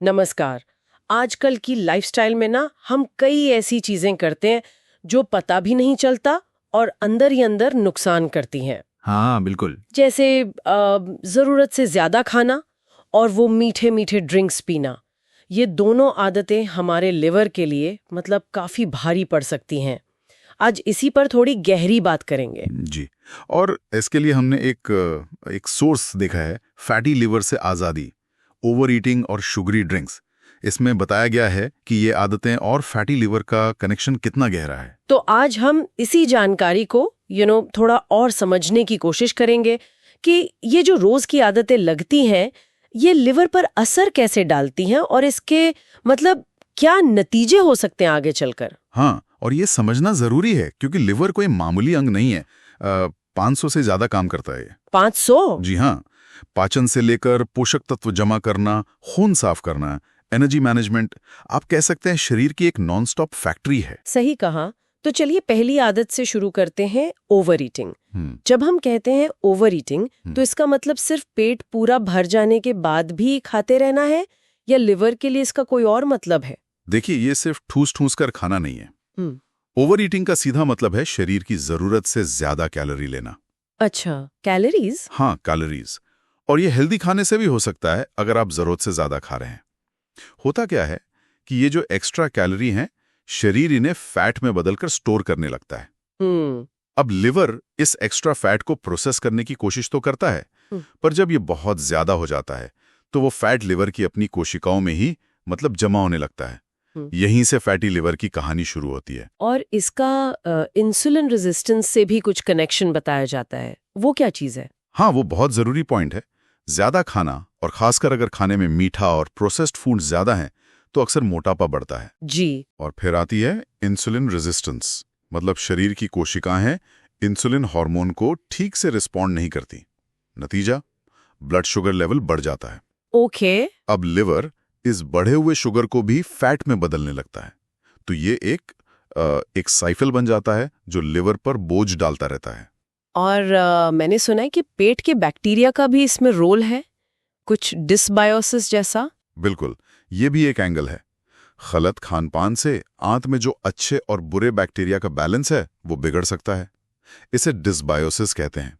नमस्कार। आजकल की लाइफस्टाइल में ना हम कई ऐसी चीजें करते हैं जो पता भी नहीं चलता और अंदर ही अंदर नुकसान करती हैं। हाँ बिल्कुल। जैसे जरूरत से ज्यादा खाना और वो मीठे मीठे ड्रिंक्स पीना। ये दोनों आदतें हमारे लिवर के लिए मतलब काफी भारी पड़ सकती हैं। आज इसी पर थोड़ी गहरी बात करेंगे। जी। और इसके लिए हमने एक सोर्स देखा है, फैटी लिवर से आज़ादी, ओवर ईटिंग और शुगरी ड्रिंक्स। इसमें बताया गया है कि ये आदतें और फैटी लिवर का कनेक्शन कितना गहरा है। तो आज हम इसी जानकारी को थोड़ा और समझने की कोशिश करेंगे कि ये जो रोज की आदतें लगती हैं ये लिवर पर असर कैसे डालती हैं और इसके मतलब क्या नतीजे हो सकते हैं आगे चलकर। हाँ, और ये समझना जरूरी है क्योंकि लिवर कोई मामूली अंग नहीं है। 500 से ज्यादा काम करता है ये। 500? जी हाँ। पाचन से लेकर पोषक तत्व जमा करना, खून साफ करना, एनर्जी मैनेजमेंट, आप कह सकते हैं शरीर की एक नॉन स्टॉप फैक्ट्री है। सही कहा। तो चलिए पहली आदत से शुरू करते हैं, ओवर ईटिंग। जब हम कहते हैं ओवर ईटिंग तो इसका मतलब सिर्फ पेट पूरा भर जाने के बाद भी खाते रहना है या लिवर के लिए इसका कोई और मतलब है? देखिए, ये सिर्फ ठूस ठूस कर खाना नहीं है। ओवर ईटिंग का सीधा मतलब है शरीर की जरूरत से ज्यादा कैलोरी लेना। अच्छा, कैलोरीज? हाँ, कैलोरीज। और ये हेल्दी खाने से भी हो सकता है अगर आप जरूरत से ज्यादा खा रहे हैं। होता क्या है कि ये जो एक्स्ट्रा कैलोरी हैं, शरीर इन्हें फैट में बदलकर स्टोर करने लगता है। अब लिवर इस एक्स्ट्रा फैट को प्रोसेस करने की कोशिश तो करता है, पर जब ये बहुत ज्यादा हो जाता है तो वो फैट लिवर की अपनी कोशिकाओं में ही मतलब जमा होने लगता है। यहीं से फैटी लिवर की कहानी शुरू होती है। और इसका इंसुलिन रेजिस्टेंस से भी कुछ कनेक्शन बताया जाता है, वो क्या चीज है? हाँ, वो बहुत जरूरी पॉइंट है। ज्यादा खाना और खासकर अगर खाने में मीठा और प्रोसेस्ड फूड ज्यादा है तो अक्सर मोटापा बढ़ता है। जी। और फिर आती है इंसुलिन रेजिस्टेंस, मतलब शरीर की कोशिकाएं इंसुलिन हार्मोन को ठीक से रिस्पॉन्ड नहीं करती। नतीजा, ब्लड शुगर लेवल बढ़ जाता है। ओके। अब लिवर इस बढ़े हुए शुगर को भी फैट में बदलने लगता है। तो ये एक साइकिल बन जाता है जो लिवर पर बोझ डालता रहता है। और मैंने सुना है कि पेट के बैक्टीरिया का भी इसमें रोल है, कुछ डिसबायोसिस जैसा। बिल्कुल, ये भी एक एंगल है। गलत खानपान से आंत में जो अच्छे और बुरे बैक्टीरिया का बैलेंस है वो बिगड़ सकता है। इसे डिसबायोसिस कहते हैं।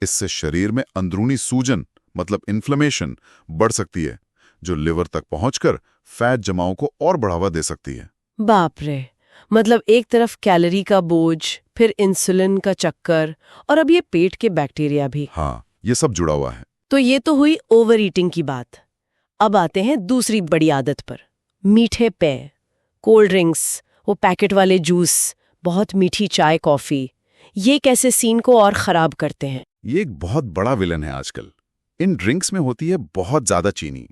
इससे शरीर में अंदरूनी सूजन मतलब इन्फ्लेमेशन बढ़ सकती है, जो लिवर तक पहुंचकर फैट जमाव को और बढ़ावा दे सकती है। बाप रे, मतलब एक तरफ कैलोरी का बोझ, फिर इंसुलिन का चक्कर, और अब ये पेट के बैक्टीरिया भी। हाँ, ये सब जुड़ा हुआ है। तो ये तो हुई ओवर ईटिंग की बात। अब आते हैं दूसरी बड़ी आदत पर, मीठे पेय, कोल्ड ड्रिंक्स, वो पैकेट वाले जूस, बहुत मीठी चाय कॉफी। ये कैसे सीन को और खराब करते हैं? ये एक बहुत बड़ा विलन है आजकल। इन ड्रिंक्स में होती है बहुत ज्यादा चीनी,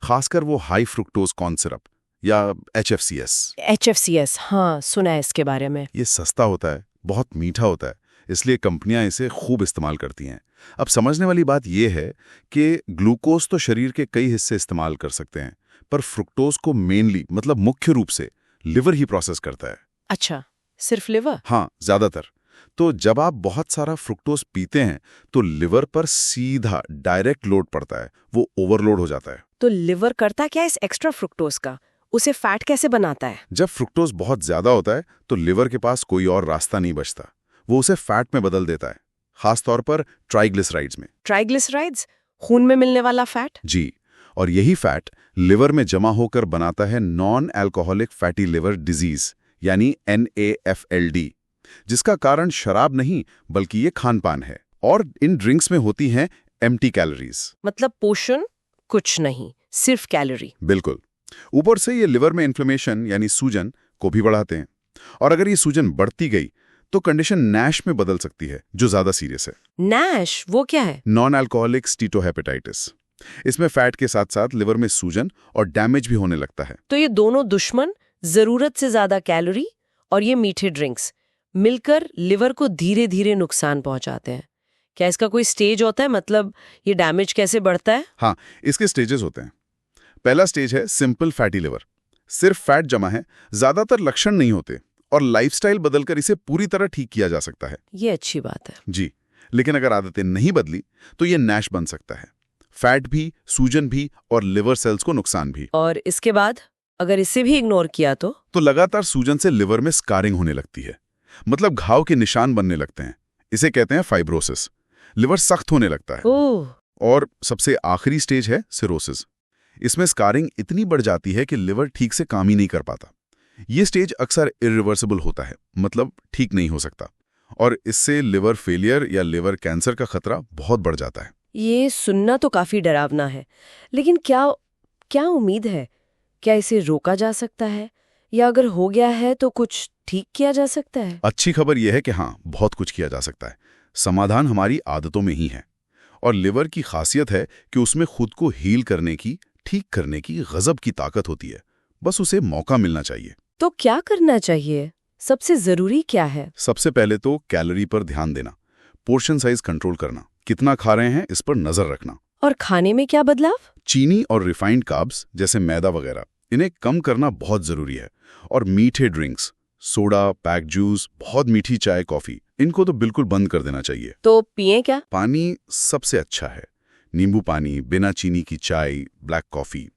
खासकर वो हाई फ्रुक्टोज कॉर्न सिरप या HFCS। HFCS, हाँ सुना है इसके बारे में। ये सस्ता होता है, बहुत मीठा होता है, इसलिए कंपनियां इसे खूब इस्तेमाल करती हैं। अब समझने वाली बात यह है कि ग्लूकोज तो शरीर के कई हिस्से इस्तेमाल कर सकते हैं, पर फ्रुक्टोज को मेनली मतलब मुख्य रूप से लिवर ही प्रोसेस करता है। अच्छा, सिर्फ लिवर? हाँ, ज्यादातर। तो जब आप बहुत सारा फ्रुक्टोज पीते हैं तो लिवर पर सीधा डायरेक्ट लोड पड़ता है, वो ओवरलोड हो जाता है। तो लिवर करता क्या इस एक्स्ट्रा फ्रुक्टोज का? उसे फैट कैसे बनाता है? जब फ्रुक्टोज बहुत ज्यादा होता है तो लिवर के पास कोई और रास्ता नहीं बचता, वो उसे फैट में बदल देता है, खासतौर पर ट्राइग्लिसराइड्स में। ट्राइग्लिसराइड्स, खून में मिलने वाला फैट? जी, और यही फैट लिवर में जमा होकर बनाता है non alcoholic fatty liver disease यानी NAFLD, जिसका कारण शराब नहीं बल्कि ये खानपान है। और इन ड्रिंक्स में होती हैं एम्प्टी कैलोरीज, मतलब पोषण कुछ नहीं, सिर्फ कैलोरी। बिल्कुल। ऊपर से ये लिवर में इन्फ्लेमेशन यानी सूजन को भी बढ़ाते हैं, और अगर ये सूजन बढ़ती गई तो कंडीशन नैश में बदल सकती है, जो ज्यादा सीरियस है। नैश वो क्या है? Non alcoholic steatohepatitis. इसमें फैट के साथ साथ लिवर में सूजन और डैमेज भी होने लगता है। तो ये दोनों दुश्मन, जरूरत से ज्यादा कैलोरी और ये मीठे ड्रिंक्स, मिलकर लिवर को धीरे धीरे नुकसान पहुंचाते हैं। क्या इसका कोई स्टेज होता है, मतलब ये डैमेज कैसे बढ़ता है? हाँ, इसके स्टेजेस होते हैं। पहला स्टेज है सिंपल फैटी लिवर, सिर्फ फैट जमा है, ज्यादातर लक्षण नहीं होते और लाइफस्टाइल बदलकर इसे पूरी तरह ठीक किया जा सकता है। ये अच्छी बात है। जी, लेकिन अगर आदतें नहीं बदली तो ये नैश बन सकता है। फैट भी, सूजन भी और लिवर सेल्स को नुकसान भी। और इसके बाद अगर इसे भी इग्नोर किया तो लगातार सूजन से लिवर में स्कारिंग होने लगती है, मतलब घाव के निशान बनने लगते हैं। इसे कहते हैं फाइब्रोसिस। लिवर सख्त होने लगता है। ओह, और सबसे आखिरी स्टेज है सिरोसिस। इसमें स्कारिंग इतनी बढ़ जाती है कि लिवर ठीक से काम ही नहीं कर पाता। ये स्टेज अक्सर इरिवर्सिबल होता है, मतलब ठीक नहीं हो सकता, और इससे लिवर फेलियर या लिवर कैंसर का खतरा बहुत बढ़ जाता है। ये सुनना तो काफी डरावना है, लेकिन क्या क्या उम्मीद है? क्या इसे रोका जा सकता है, या अगर हो गया है तो कुछ ठीक किया जा सकता है? अच्छी खबर यह है कि हाँ, बहुत कुछ किया जा सकता है। समाधान हमारी आदतों में ही है, और लिवर की खासियत है कि उसमें खुद को हील करने की, ठीक करने की गजब की ताकत होती है। बस उसे मौका मिलना चाहिए। तो क्या करना चाहिए? सबसे जरूरी क्या है? सबसे पहले तो कैलोरी पर ध्यान देना, पोर्शन साइज कंट्रोल करना, कितना खा रहे हैं इस पर नजर रखना। और खाने में क्या बदलाव? चीनी और रिफाइंड कार्ब्स जैसे मैदा वगैरह, इन्हें कम करना बहुत जरूरी है। और मीठे ड्रिंक्स, सोडा, पैक जूस, बहुत मीठी चाय, कॉफी, इनको तो बिल्कुल बंद कर देना चाहिए। तो पिए क्या? पानी सबसे अच्छा है। नींबू पानी, बिना चीनी की चाय, ब्लैक कॉफी।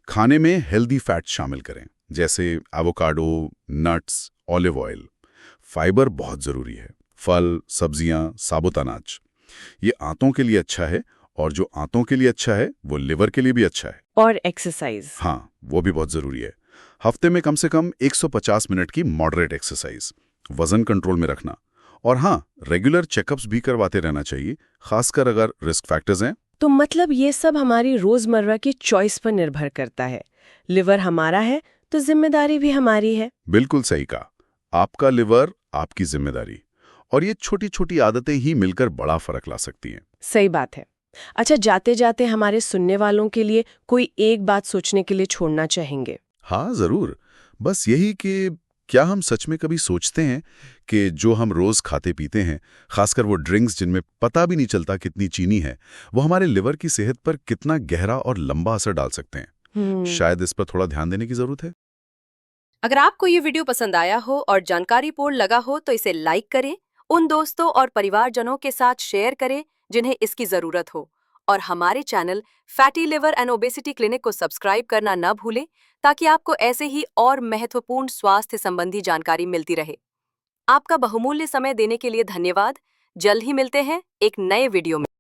खाने में हेल्दी फैट शामिल करें, जैसे avocado, nuts, olive oil. Fibre बहुत जरूरी है, फल, सब्जियां, साबुत अनाज। ये आंतों के लिए अच्छा है, और जो आंतों के लिए अच्छा है वो लिवर के लिए भी अच्छा है। और एक्सरसाइज? हाँ, वो भी बहुत जरूरी है। हफ्ते में कम से कम 150 मिनट की मॉडरेट एक्सरसाइज, वजन कंट्रोल में रखना, और हाँ, रेगुलर चेकअप्स भी करवाते रहना चाहिए, खासकर अगर रिस्क फैक्टर्स हैं। तो मतलब ये सब हमारी रोजमर्रा की चॉइस पर निर्भर करता है। लिवर हमारा है तो जिम्मेदारी भी हमारी है। बिल्कुल सही कहा। आपका लिवर, आपकी जिम्मेदारी, और ये छोटी छोटी आदतें ही मिलकर बड़ा फर्क ला सकती हैं। सही बात है। अच्छा, जाते जाते हमारे सुनने वालों के लिए कोई एक बात सोचने के लिए छोड़ना चाहेंगे? हाँ, जरूर। बस यही कि क्या हम सच में कभी सोचते हैं कि जो हम रोज खाते पीते हैं, खासकर वो ड्रिंक्स जिनमें पता भी नहीं चलता कितनी चीनी है, वो हमारे लिवर की सेहत पर कितना गहरा और लंबा असर डाल सकते हैं? शायद इस पर थोड़ा ध्यान देने की जरूरत है। अगर आपको ये वीडियो पसंद आया हो और जानकारीपूर्ण लगा हो तो इसे लाइक करें, उन दोस्तों और परिवारजनों के साथ शेयर करें जिन्हें इसकी जरूरत हो, और हमारे channel fatty liver and obesity clinic को सब्सक्राइब करना न भूलें ताकि आपको ऐसे ही और महत्वपूर्ण स्वास्थ्य संबंधी जानकारी मिलती रहे। आपका बहुमूल्य समय देने के लिए धन्यवाद। जल्द ही मिलते हैं एक नए वीडियो में।